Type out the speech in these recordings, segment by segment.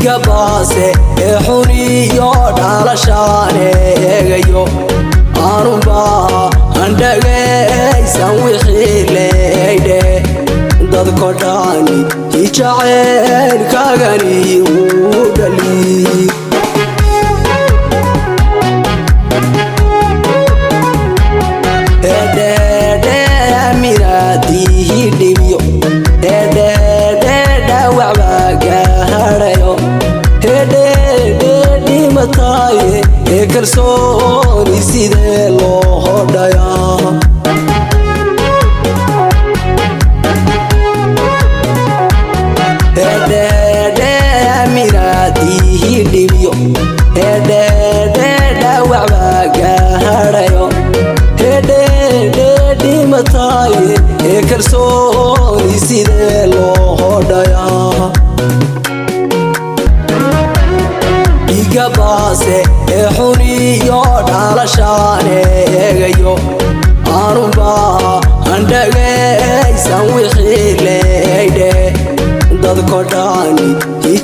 igabase xuniyo dhalashaneegayo anuba andagaysan wixii leeyde dadko dhani jaceyl kagani uu dhaliil kalsooni sidee loo hodhayaa miraadihi dhibiyo dhawac baa gaadhayo dhimataaye kalsooni sidee loo hodhayaa igabase xuniyo dhalashaneegayo anuba andagaysan wixii leeyde dadko dhani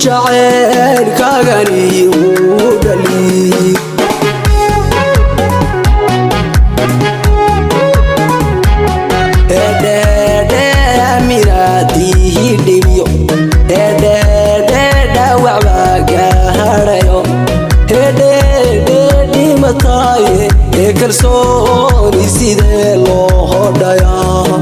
jaceyl kagani uu dhaliil miraadihi dhibiyo dhawac baa gaadhayo dhimataaye kalsooni sidee loo hodhayaa